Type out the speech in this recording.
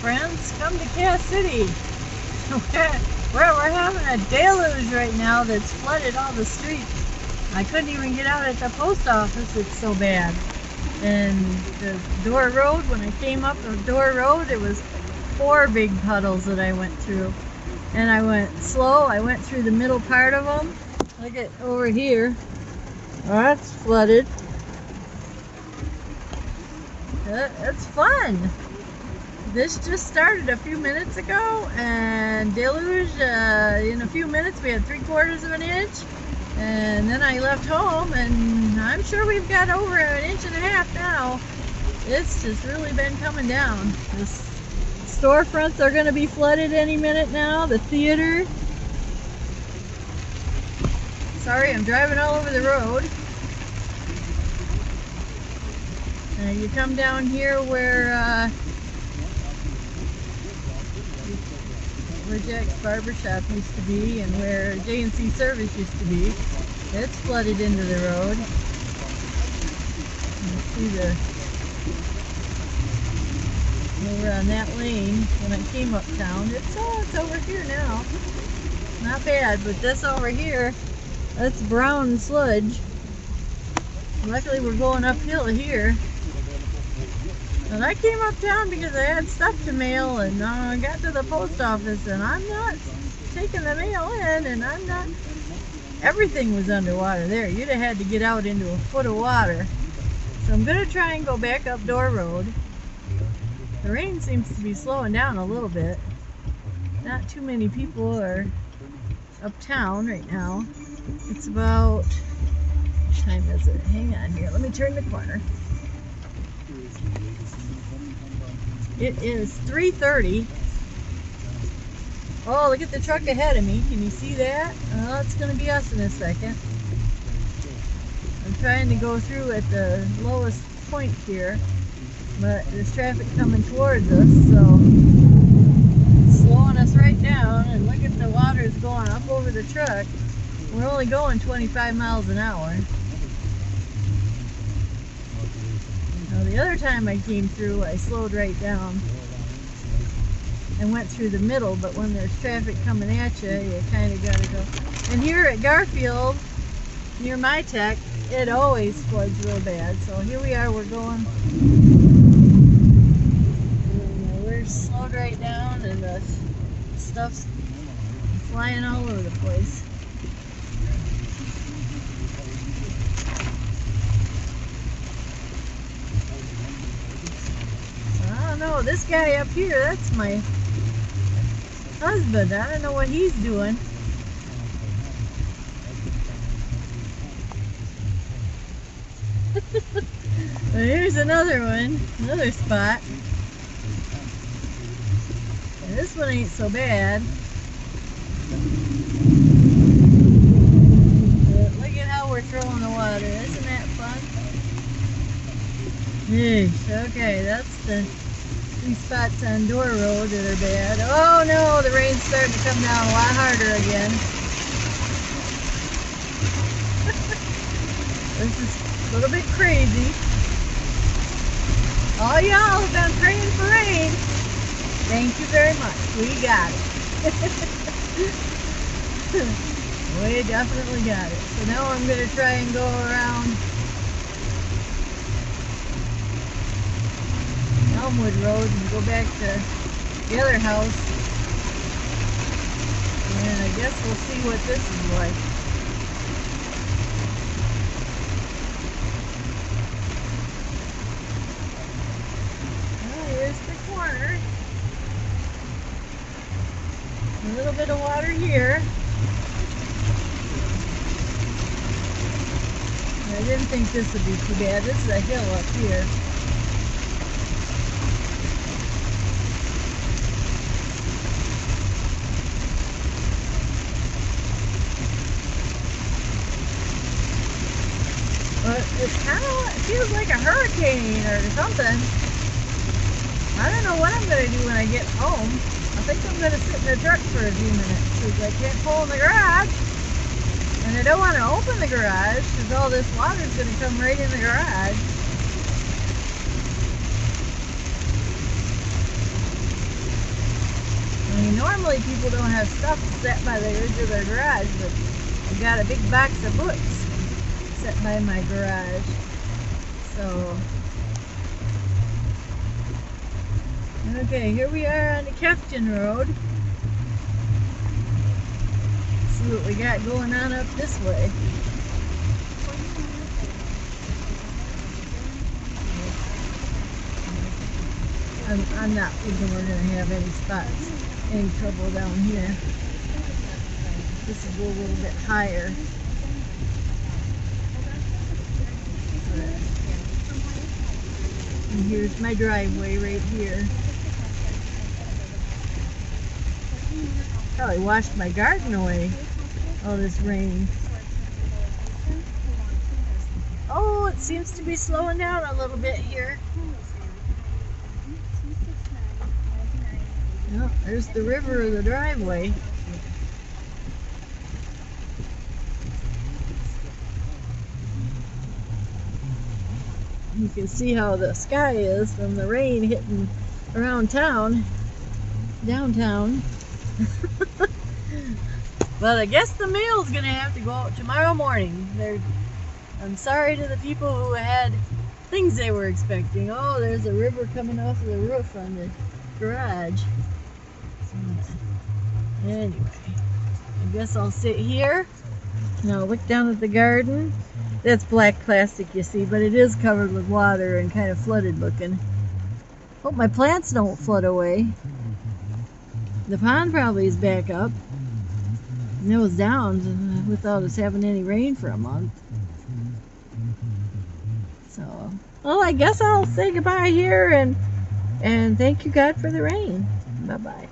friends, come to Cass City. We're having a deluge right now that's flooded all the streets. I couldn't even get out at the post office, it's so bad. And the Door Road, when I came up the Door Road, it was 4 big puddles that I went through. And I went slow, I went through the middle part of them. Look at over here. Oh, that's flooded. It's fun. This just started a few minutes ago, and deluge, in a few minutes we had 3/4 of an inch, and then I left home and I'm sure we've got over 1.5 inches now. It's just really been coming down. The storefronts are going to be flooded any minute now, the theater. Sorry, I'm driving all over the road. You come down here where Jack's Barber Shop used to be and where J&C Service used to be. It's flooded into the road. You see over on that lane when I came uptown. It's over here now. Not bad, but this over here, that's brown sludge. Luckily we're going uphill here. And I came uptown because I had stuff to mail, and I got to the post office and I'm not taking the mail in, and I'm not. Everything was underwater there. You'd have had to get out into a foot of water. So I'm going to try and go back up Door Road. The rain seems to be slowing down a little bit. Not too many people are uptown right now. It's about, what time is it? Hang on here, let me turn the corner. It is 3:30. Oh, look at the truck ahead of me. Can you see that? Oh, it's going to be us in a second. I'm trying to go through at the lowest point here, but there's traffic coming towards us, so it's slowing us right down. And look at the water's going up over the truck. We're only going 25 miles an hour. Now, the other time I came through, I slowed right down and went through the middle, but when there's traffic coming at you, you kind of got to go. And here at Garfield, near my tech, it always floods real bad. So here we are, we're going. We're slowed right down, and the stuff's flying all over the place. No, this guy up here, that's my husband. I don't know what he's doing. Well, here's another one, another spot. And this one ain't so bad. But look at how we're throwing the water. Isn't that fun? Yeesh. Okay, that's the 3 spots on Door Road that are bad. Oh no, the rain's starting to come down a lot harder again. This is a little bit crazy. All y'all have been praying for rain. Thank you very much. We got it. We definitely got it. So now I'm going to try and go around Elmwood Road and go back to the other house, and I guess we'll see what this is like. Well, here's the corner. A little bit of water here. I didn't think this would be too bad. This is a hill up here. But it's kind of, it feels like a hurricane or something. I don't know what I'm going to do when I get home. I think I'm going to sit in the truck for a few minutes because I can't pull in the garage. And I don't want to open the garage because all this water is going to come right in the garage. Normally people don't have stuff set by the edge of their garage, but I've got a big box of books set by my garage. So, okay, here we are on the Captain Road. See what we got going on up this way. I'm not thinking we're going to have any spots, any trouble down here. This is a little bit higher. And here's my driveway right here. Probably washed my garden away, all this rain. Oh, it seems to be slowing down a little bit here. Oh, there's the river of the driveway. You can see how the sky is from the rain hitting around town, downtown. But I guess the mail's gonna have to go out tomorrow morning. I'm sorry to the people who had things they were expecting. Oh, there's a river coming off of the roof on the garage. Anyway, I guess I'll sit here and I'll look down at the garden. That's black plastic, you see, but it is covered with water and kind of flooded looking. Hope my plants don't flood away. The pond probably is back up. And it was down without us having any rain for a month. So, well, I guess I'll say goodbye here and thank you God for the rain. Bye-bye.